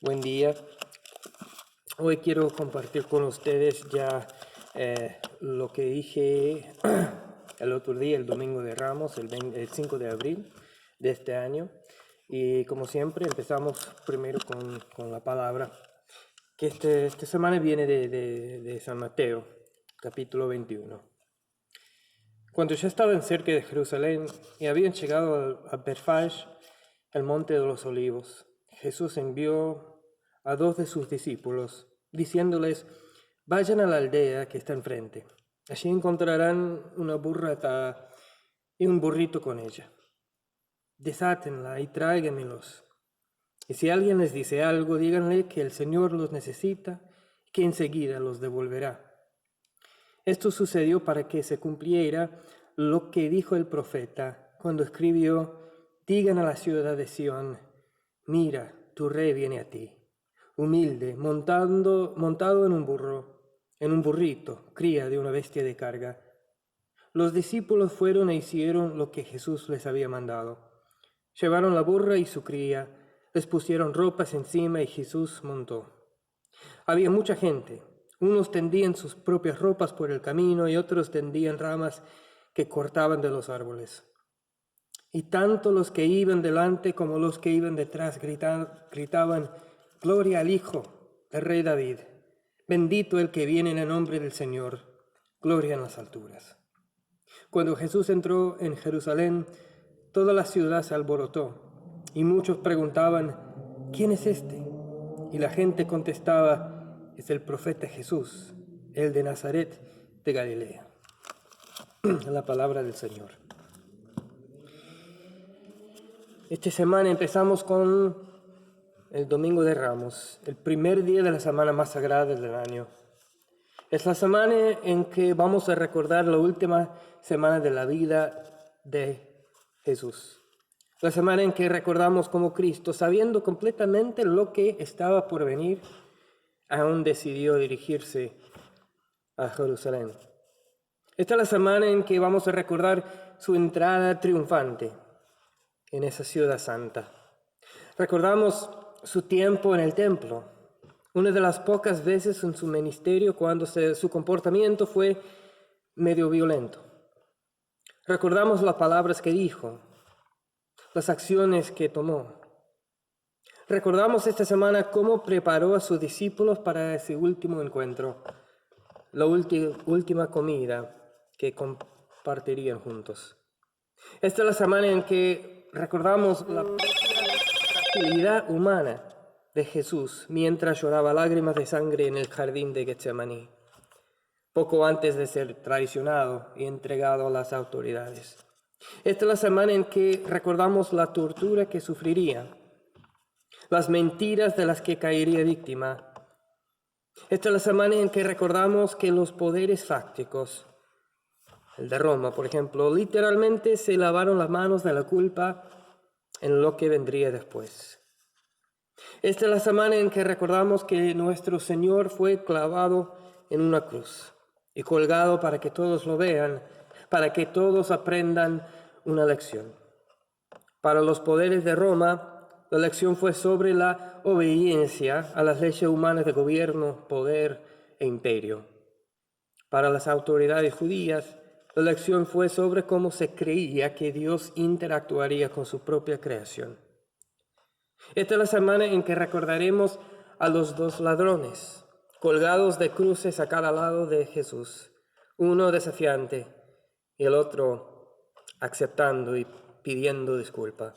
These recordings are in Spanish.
Buen día. Hoy quiero compartir con ustedes ya lo que dije el otro día, el Domingo de Ramos, el 5 de abril de este año. Y como siempre empezamos primero con la palabra, que esta semana viene de San Mateo, capítulo 21. Cuando ya estaban cerca de Jerusalén y habían llegado a Betfage, el monte de los olivos, Jesús envió a 2 de sus discípulos, diciéndoles: vayan a la aldea que está enfrente. Allí encontrarán una burra atada y un burrito con ella. Desátenla y tráiganmelos. Y si alguien les dice algo, díganle que el Señor los necesita y que enseguida los devolverá. Esto sucedió para que se cumpliera lo que dijo el profeta cuando escribió: digan a la ciudad de Sión, mira, tu rey viene a ti, humilde, montado en un burrito, cría de una bestia de carga. Los discípulos fueron e hicieron lo que Jesús les había mandado. Llevaron la burra y su cría, les pusieron ropas encima y Jesús montó. Había mucha gente. Unos tendían sus propias ropas por el camino y otros tendían ramas que cortaban de los árboles. Y tanto los que iban delante como los que iban detrás gritaban: gloria al Hijo del Rey David, bendito el que viene en el nombre del Señor, gloria en las alturas. Cuando Jesús entró en Jerusalén, toda la ciudad se alborotó, y muchos preguntaban: ¿quién es este? Y la gente contestaba: es el profeta Jesús, el de Nazaret de Galilea. La palabra del Señor. Esta semana empezamos con el Domingo de Ramos, el primer día de la semana más sagrada del año. Es la semana en que vamos a recordar la última semana de la vida de Jesús. La semana en que recordamos cómo Cristo, sabiendo completamente lo que estaba por venir, aún decidió dirigirse a Jerusalén. Esta es la semana en que vamos a recordar su entrada triunfante en esa ciudad santa. Recordamos su tiempo en el templo, una de las pocas veces en su ministerio cuando su comportamiento fue medio violento. Recordamos las palabras que dijo, las acciones que tomó. Recordamos esta semana cómo preparó a sus discípulos para ese último encuentro, la última comida que compartirían juntos. Esta es la semana en que recordamos la fragilidad humana de Jesús mientras lloraba lágrimas de sangre en el jardín de Getsemaní, poco antes de ser traicionado y entregado a las autoridades. Esta es la semana en que recordamos la tortura que sufriría, las mentiras de las que caería víctima. Esta es la semana en que recordamos que los poderes fácticos, el de Roma, por ejemplo, literalmente se lavaron las manos de la culpa en lo que vendría después. Esta es la semana en que recordamos que nuestro Señor fue clavado en una cruz y colgado para que todos lo vean, para que todos aprendan una lección. Para los poderes de Roma, la lección fue sobre la obediencia a las leyes humanas de gobierno, poder e imperio. Para las autoridades judías, la lección fue sobre cómo se creía que Dios interactuaría con su propia creación. Esta es la semana en que recordaremos a los 2 ladrones, colgados de cruces a cada lado de Jesús, uno desafiante y el otro aceptando y pidiendo disculpa.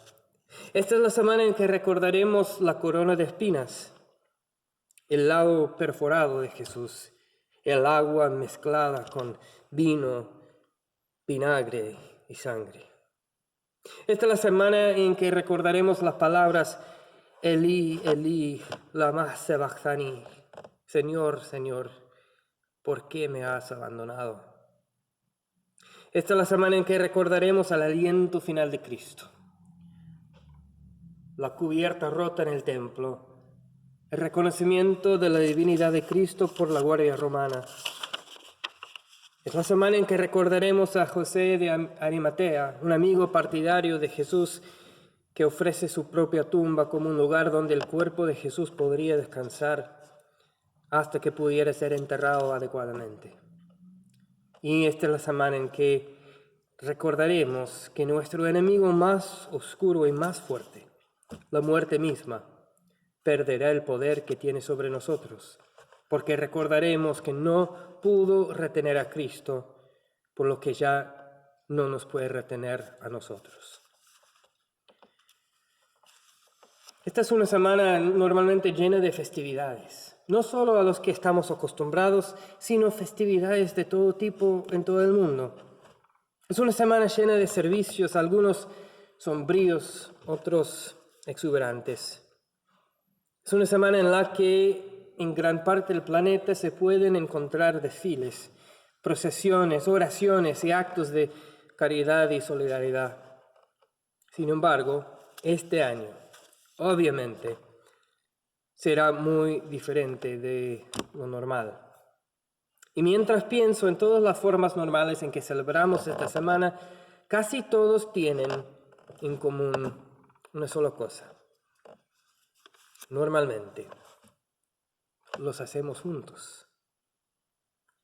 Esta es la semana en que recordaremos la corona de espinas, el lado perforado de Jesús, el agua mezclada con vino, vinagre y sangre. Esta es la semana en que recordaremos las palabras: Elí, Elí, lama sabachthani. Señor, Señor, ¿por qué me has abandonado? Esta es la semana en que recordaremos el aliento final de Cristo, la cubierta rota en el templo, el reconocimiento de la divinidad de Cristo por la guardia romana. Es la semana en que recordaremos a José de Arimatea, un amigo partidario de Jesús, que ofrece su propia tumba como un lugar donde el cuerpo de Jesús podría descansar hasta que pudiera ser enterrado adecuadamente. Y esta es la semana en que recordaremos que nuestro enemigo más oscuro y más fuerte, la muerte misma, perderá el poder que tiene sobre nosotros, porque recordaremos que no pudo retener a Cristo, por lo que ya no nos puede retener a nosotros. Esta es una semana normalmente llena de festividades, no solo a los que estamos acostumbrados, sino festividades de todo tipo en todo el mundo. Es una semana llena de servicios, algunos sombríos, otros exuberantes. Es una semana en la que en gran parte del planeta se pueden encontrar desfiles, procesiones, oraciones y actos de caridad y solidaridad. Sin embargo, este año, obviamente, será muy diferente de lo normal. Y mientras pienso en todas las formas normales en que celebramos esta semana, casi todos tienen en común una sola cosa. Normalmente, los hacemos juntos.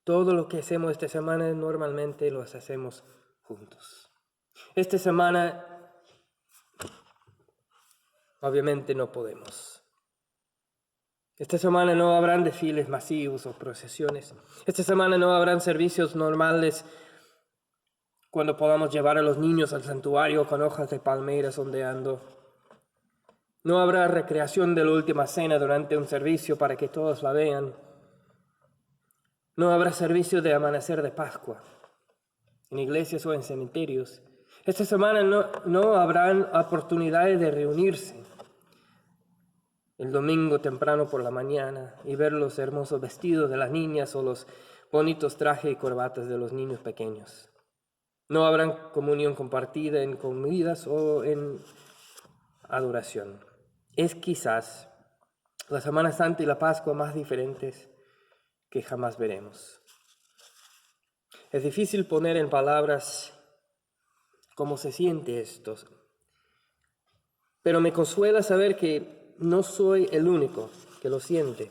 Todo lo que hacemos esta semana normalmente los hacemos juntos. Esta semana, obviamente no podemos. Esta semana no habrán desfiles masivos o procesiones. Esta semana no habrán servicios normales cuando podamos llevar a los niños al santuario con hojas de palmeras ondeando. No habrá recreación de la última cena durante un servicio para que todos la vean. No habrá servicio de amanecer de Pascua en iglesias o en cementerios. Esta semana no habrán oportunidades de reunirse el domingo temprano por la mañana y ver los hermosos vestidos de las niñas o los bonitos trajes y corbatas de los niños pequeños. No habrá comunión compartida en comidas o en adoración. Es quizás la Semana Santa y la Pascua más diferentes que jamás veremos. Es difícil poner en palabras cómo se siente esto, pero me consuela saber que no soy el único que lo siente.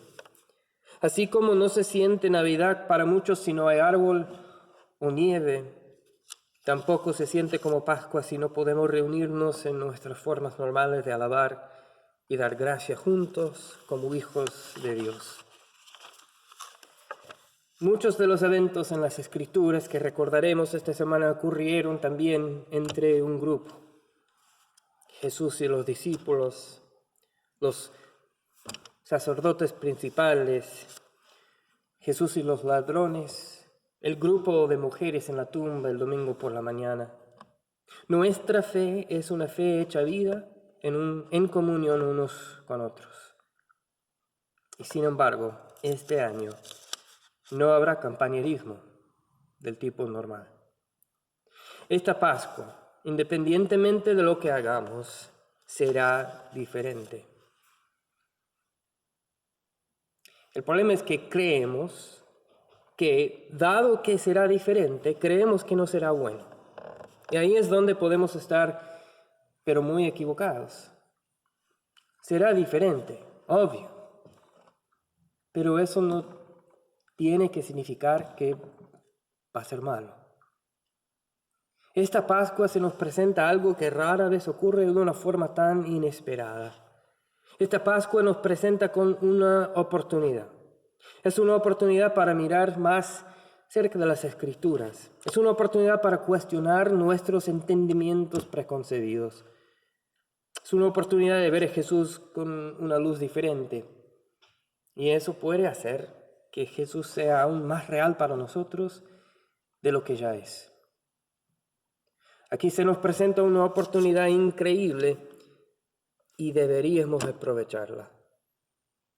Así como no se siente Navidad para muchos si no hay árbol o nieve, tampoco se siente como Pascua si no podemos reunirnos en nuestras formas normales de alabar y dar gracias juntos como hijos de Dios. Muchos de los eventos en las Escrituras que recordaremos esta semana ocurrieron también entre un grupo. Jesús y los discípulos, los sacerdotes principales, Jesús y los ladrones, el grupo de mujeres en la tumba el domingo por la mañana. Nuestra fe es una fe hecha vida en comunión unos con otros. Y sin embargo, este año no habrá compañerismo del tipo normal. Esta Pascua, independientemente de lo que hagamos, será diferente. El problema es que creemos que, dado que será diferente, creemos que no será bueno. Y ahí es donde podemos estar, pero muy equivocados. Será diferente, obvio. Pero eso no tiene que significar que va a ser malo. Esta Pascua se nos presenta algo que rara vez ocurre de una forma tan inesperada. Esta Pascua nos presenta con una oportunidad. Es una oportunidad para mirar más cerca de las Escrituras. Es una oportunidad para cuestionar nuestros entendimientos preconcebidos. Es una oportunidad de ver a Jesús con una luz diferente. Y eso puede hacer que Jesús sea aún más real para nosotros de lo que ya es. Aquí se nos presenta una oportunidad increíble y deberíamos aprovecharla.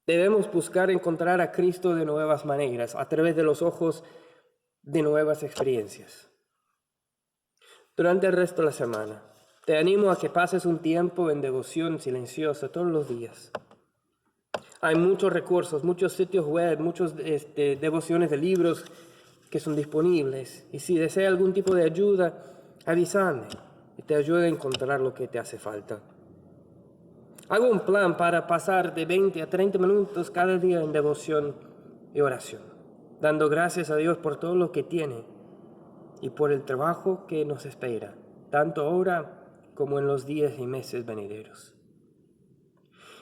Debemos buscar encontrar a Cristo de nuevas maneras, a través de los ojos de nuevas experiencias. Durante el resto de la semana, te animo a que pases un tiempo en devoción silenciosa todos los días. Hay muchos recursos, muchos sitios web, muchas devociones de libros que son disponibles. Y si desea algún tipo de ayuda, avísame y te ayudo a encontrar lo que te hace falta. Hago un plan para pasar de 20 a 30 minutos cada día en devoción y oración, dando gracias a Dios por todo lo que tiene y por el trabajo que nos espera, tanto ahora como en los días y meses venideros.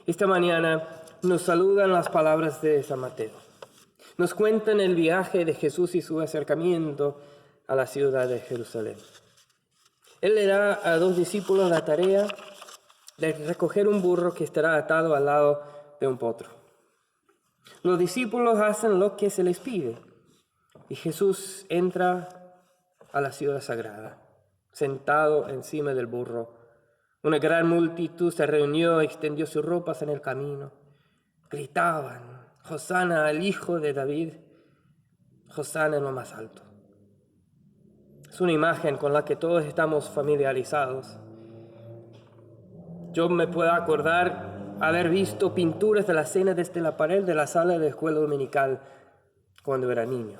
Esta mañana nos saludan las palabras de San Mateo. Nos cuentan el viaje de Jesús y su acercamiento a la ciudad de Jerusalén. Él le da a 2 discípulos la tarea de recoger un burro que estará atado al lado de un potro. Los discípulos hacen lo que se les pide y Jesús entra a la ciudad sagrada, sentado encima del burro. Una gran multitud se reunió, extendió sus ropas en el camino. Gritaban: Hosana al Hijo de David, Hosana en lo más alto. Es una imagen con la que todos estamos familiarizados. Yo me puedo acordar haber visto pinturas de la cena desde la pared de la sala de escuela dominical cuando era niño.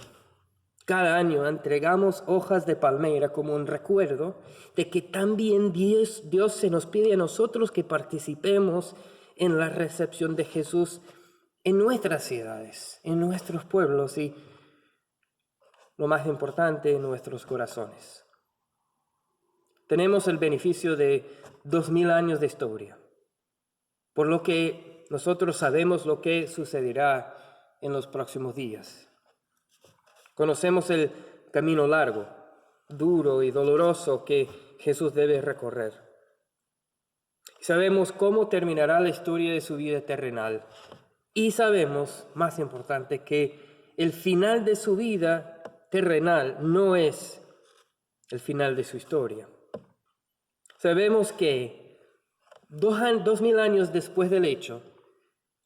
Cada año entregamos hojas de palmera como un recuerdo de que también Dios se nos pide a nosotros que participemos en la recepción de Jesús en nuestras ciudades, en nuestros pueblos y, lo más importante, en nuestros corazones. Tenemos el beneficio de 2000 años de historia, por lo que nosotros sabemos lo que sucederá en los próximos días. Conocemos el camino largo, duro y doloroso que Jesús debe recorrer. Sabemos cómo terminará la historia de su vida terrenal. Y sabemos, más importante, que el final de su vida terrenal no es el final de su historia. Sabemos que 2000 años después del hecho,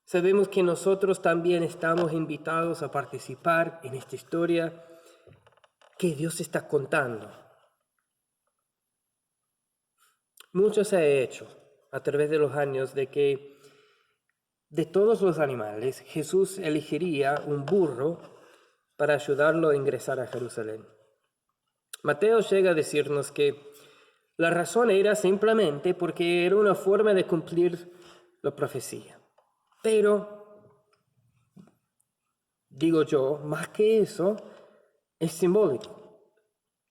sabemos que nosotros también estamos invitados a participar en esta historia que Dios está contando. Mucho se ha hecho a través de los años de que de todos los animales Jesús elegiría un burro para ayudarlo a ingresar a Jerusalén. Mateo llega a decirnos que la razón era simplemente porque era una forma de cumplir la profecía. Pero, digo yo, más que eso, es simbólico.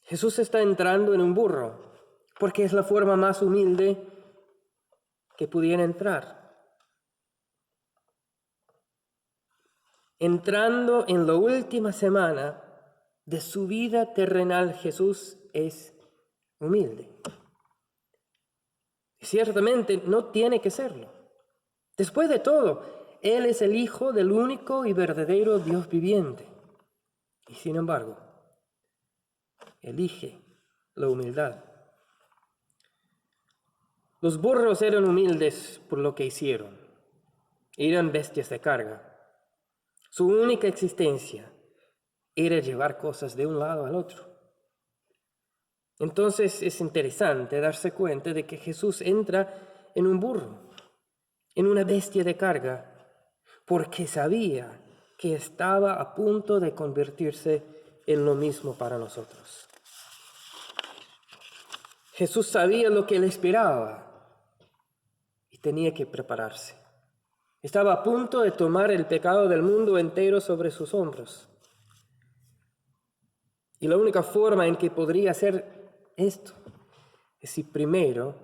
Jesús está entrando en un burro porque es la forma más humilde que pudiera entrar. Entrando en la última semana de su vida terrenal, Jesús es humilde. Ciertamente no tiene que serlo. Después de todo, Él es el Hijo del único y verdadero Dios viviente. Y sin embargo, elige la humildad. Los burros eran humildes por lo que hicieron. Eran bestias de carga. Su única existencia era llevar cosas de un lado al otro. Entonces es interesante darse cuenta de que Jesús entra en un burro, en una bestia de carga, porque sabía que estaba a punto de convertirse en lo mismo para nosotros. Jesús sabía lo que le esperaba y tenía que prepararse. Estaba a punto de tomar el pecado del mundo entero sobre sus hombros. Y la única forma en que podría hacer esto es si primero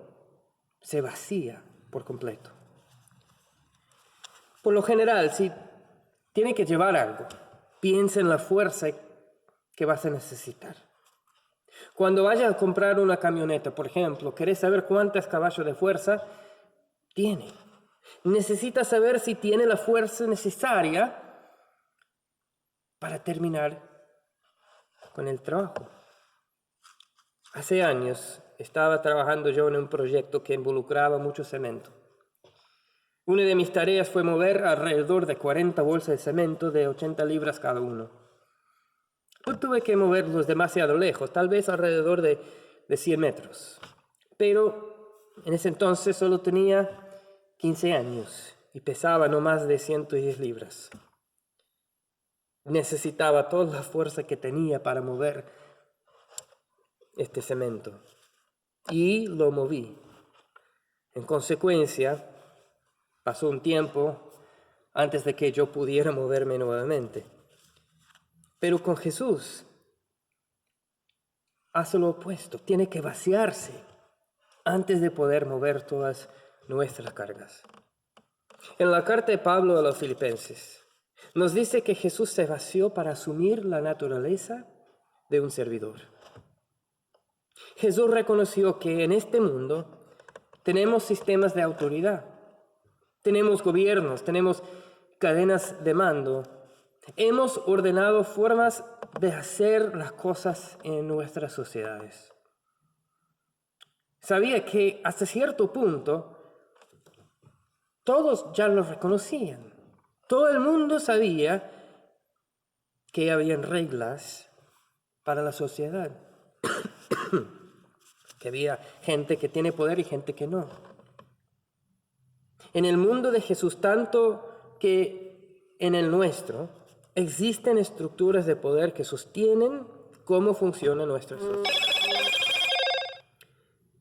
se vacía por completo. Por lo general, si tiene que llevar algo, piensa en la fuerza que vas a necesitar. Cuando vayas a comprar una camioneta, por ejemplo, ¿querés saber cuántos caballos de fuerza tiene? Necesitas saber si tiene la fuerza necesaria para terminar con el trabajo. Hace años estaba trabajando yo en un proyecto que involucraba mucho cemento. Una de mis tareas fue mover alrededor de 40 bolsas de cemento de 80 libras cada uno. No tuve que moverlos demasiado lejos, tal vez alrededor de 100 metros. Pero en ese entonces solo tenía 15 años y pesaba no más de 110 libras. Necesitaba toda la fuerza que tenía para mover este cemento. Y lo moví. En consecuencia, Pasó un tiempo antes de que yo pudiera moverme nuevamente. Pero con Jesús hace lo opuesto. Tiene que vaciarse antes de poder mover todas nuestras cargas. En la carta de Pablo a los Filipenses nos dice que Jesús se vació para asumir la naturaleza de un servidor. Jesús reconoció que en este mundo tenemos sistemas de autoridad, tenemos gobiernos, tenemos cadenas de mando. Hemos ordenado formas de hacer las cosas en nuestras sociedades. Sabía que hasta cierto punto todos ya lo reconocían. Todo el mundo sabía que habían reglas para la sociedad. Que había gente que tiene poder y gente que no. En el mundo de Jesús, tanto que en el nuestro, existen estructuras de poder que sostienen cómo funciona nuestra sociedad.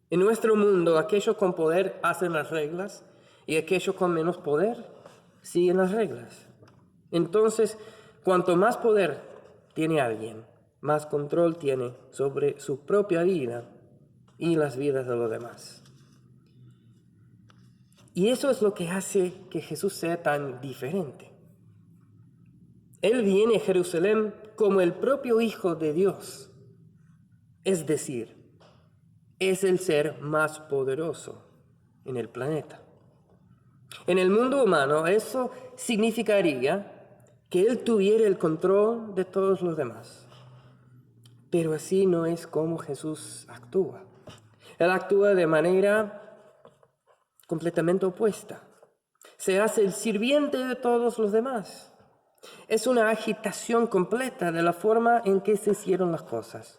En nuestro mundo, aquellos con poder hacen las reglas y aquellos con menos poder siguen las reglas. Entonces, cuanto más poder tiene alguien, más control tiene sobre su propia vida y las vidas de los demás. Y eso es lo que hace que Jesús sea tan diferente. Él viene a Jerusalén como el propio Hijo de Dios, es decir, es el ser más poderoso en el planeta. En el mundo humano eso significaría que Él tuviera el control de todos los demás. Pero así no es como Jesús actúa. Él actúa de manera completamente opuesta. Se hace el sirviente de todos los demás. Es una agitación completa de la forma en que se hicieron las cosas.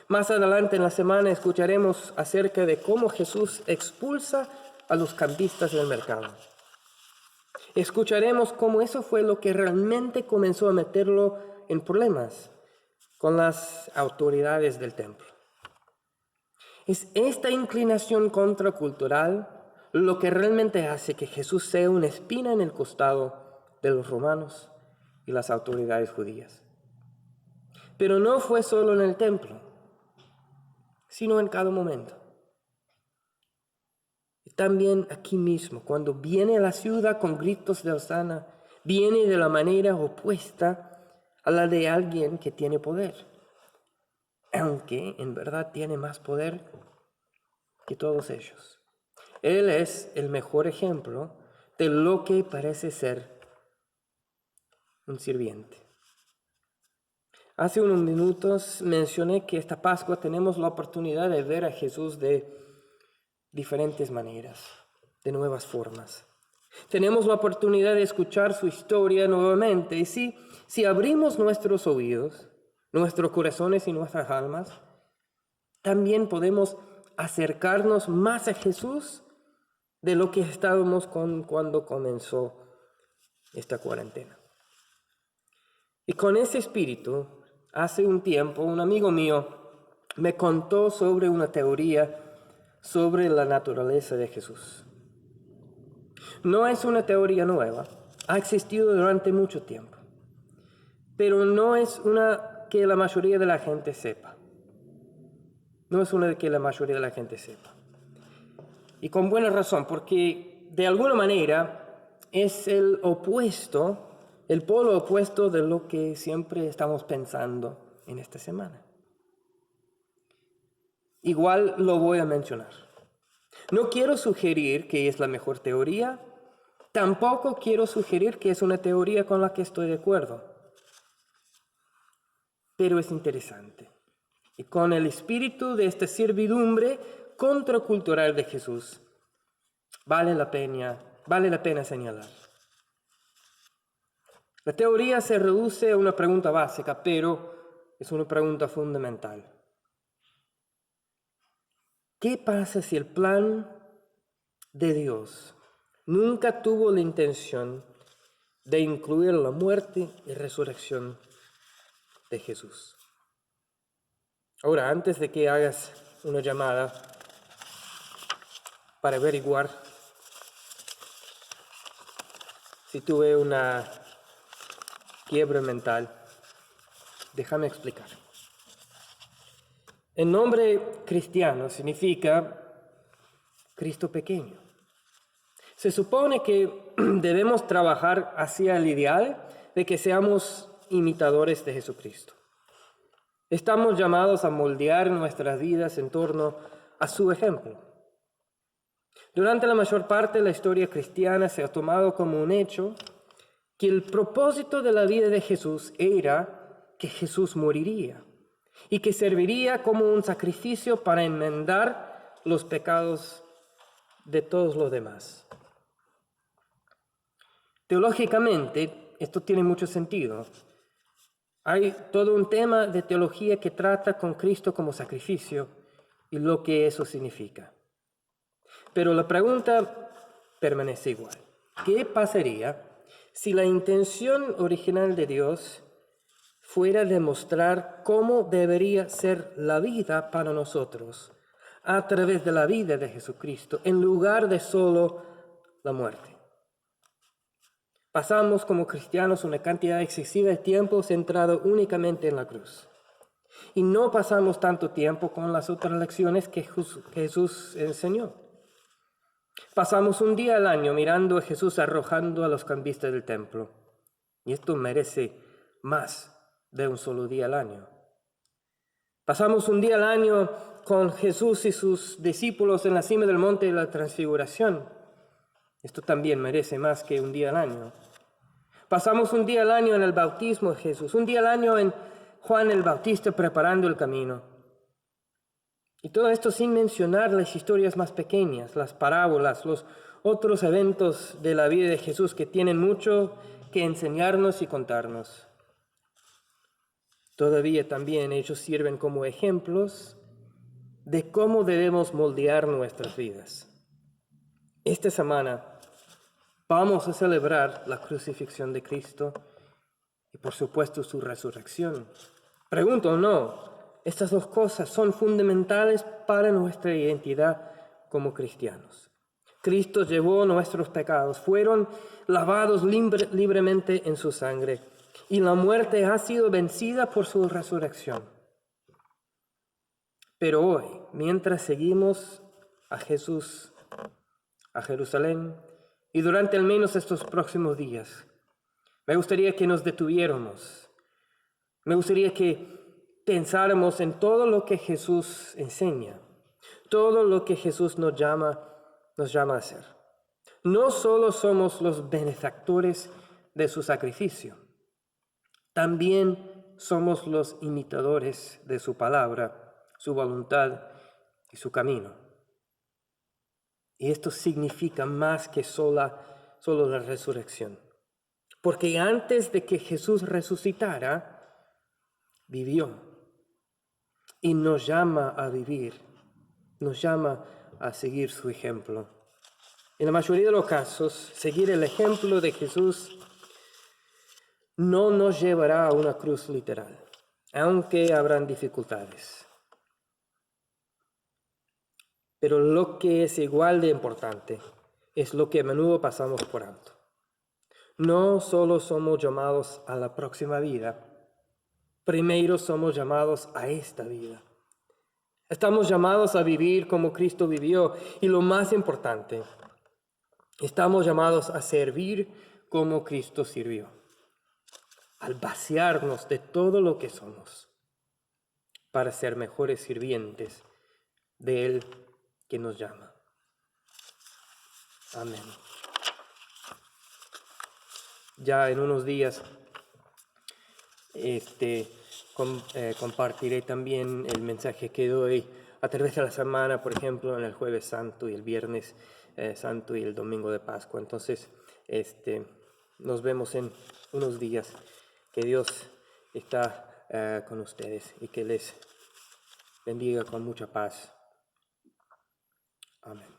Más adelante en la semana escucharemos acerca de cómo Jesús expulsa a los cambistas del mercado. Escucharemos cómo eso fue lo que realmente comenzó a meterlo en problemas con las autoridades del templo. Es esta inclinación contracultural lo que realmente hace que Jesús sea una espina en el costado de los romanos y las autoridades judías. Pero no fue solo en el templo, sino en cada momento. Y también aquí mismo, cuando viene a la ciudad con gritos de hosana, viene de la manera opuesta a la de alguien que tiene poder, aunque en verdad tiene más poder que todos ellos. Él es el mejor ejemplo de lo que parece ser un sirviente. Hace unos minutos mencioné que esta Pascua tenemos la oportunidad de ver a Jesús de diferentes maneras, de nuevas formas. Tenemos la oportunidad de escuchar su historia nuevamente. Y si abrimos nuestros oídos, nuestros corazones y nuestras almas, también podemos acercarnos más a Jesús de lo que estábamos cuando comenzó esta cuarentena. Y con ese espíritu, hace un tiempo, un amigo mío me contó sobre una teoría sobre la naturaleza de Jesús. No es una teoría nueva, ha existido durante mucho tiempo, pero no es una que la mayoría de la gente sepa. No es una que la mayoría de la gente sepa. Y con buena razón, porque de alguna manera es el opuesto, el polo opuesto de lo que siempre estamos pensando en esta semana. Igual lo voy a mencionar. No quiero sugerir que es la mejor teoría, tampoco quiero sugerir que es una teoría con la que estoy de acuerdo, pero es interesante. Y con el espíritu de esta servidumbre contracultural de Jesús, vale la pena señalar. La teoría se reduce a una pregunta básica, pero es una pregunta fundamental. ¿Qué pasa si el plan de Dios nunca tuvo la intención de incluir la muerte y resurrección de Jesús? Ahora, antes de que hagas una llamada para averiguar si tuve una quiebra mental. Déjame explicar. El nombre cristiano significa Cristo pequeño. Se supone que debemos trabajar hacia el ideal de que seamos imitadores de Jesucristo. Estamos llamados a moldear nuestras vidas en torno a su ejemplo. Durante la mayor parte de la historia cristiana se ha tomado como un hecho que el propósito de la vida de Jesús era que Jesús moriría y que serviría como un sacrificio para enmendar los pecados de todos los demás. Teológicamente, esto tiene mucho sentido. Hay todo un tema de teología que trata con Cristo como sacrificio y lo que eso significa. Pero la pregunta permanece igual. ¿Qué pasaría si la intención original de Dios fuera demostrar cómo debería ser la vida para nosotros a través de la vida de Jesucristo, en lugar de solo la muerte? Pasamos como cristianos una cantidad excesiva de tiempo centrado únicamente en la cruz. Y no pasamos tanto tiempo con las otras lecciones que Jesús enseñó. Pasamos un día al año mirando a Jesús arrojando a los cambistas del templo. Y esto merece más de un solo día al año. Pasamos un día al año con Jesús y sus discípulos en la cima del monte de la Transfiguración. Esto también merece más que un día al año. Pasamos un día al año en el bautismo de Jesús, un día al año en Juan el Bautista preparando el camino. Y todo esto sin mencionar las historias más pequeñas, las parábolas, los otros eventos de la vida de Jesús que tienen mucho que enseñarnos y contarnos. Todavía también ellos sirven como ejemplos de cómo debemos moldear nuestras vidas. Esta semana vamos a celebrar la crucifixión de Cristo y por supuesto su resurrección. Pregunto, ¿no? Estas dos cosas son fundamentales para nuestra identidad como cristianos. Cristo llevó nuestros pecados, fueron lavados libremente en su sangre y la muerte ha sido vencida por su resurrección. Pero hoy, mientras seguimos a Jesús a Jerusalén y durante al menos estos próximos días, me gustaría que nos detuviéramos. Me gustaría que pensáramos en todo lo que Jesús enseña, todo lo que Jesús nos llama a hacer. No solo somos los benefactores de su sacrificio, también somos los imitadores de su palabra, su voluntad y su camino. Y esto significa más que solo la resurrección. Porque antes de que Jesús resucitara, vivió y nos llama a vivir, nos llama a seguir su ejemplo. En la mayoría de los casos, seguir el ejemplo de Jesús no nos llevará a una cruz literal, aunque habrán dificultades. Pero lo que es igual de importante es lo que a menudo pasamos por alto. No solo somos llamados a la próxima vida, primero somos llamados a esta vida. Estamos llamados a vivir como Cristo vivió y lo más importante, estamos llamados a servir como Cristo sirvió, al vaciarnos de todo lo que somos para ser mejores sirvientes de Él que nos llama. Amén. Ya en unos días compartiré también el mensaje que doy a través de la semana, por ejemplo, en el Jueves Santo y el Viernes Santo y el Domingo de Pascua. Entonces, nos vemos en unos días. Que Dios está con ustedes y que les bendiga con mucha paz. Amén.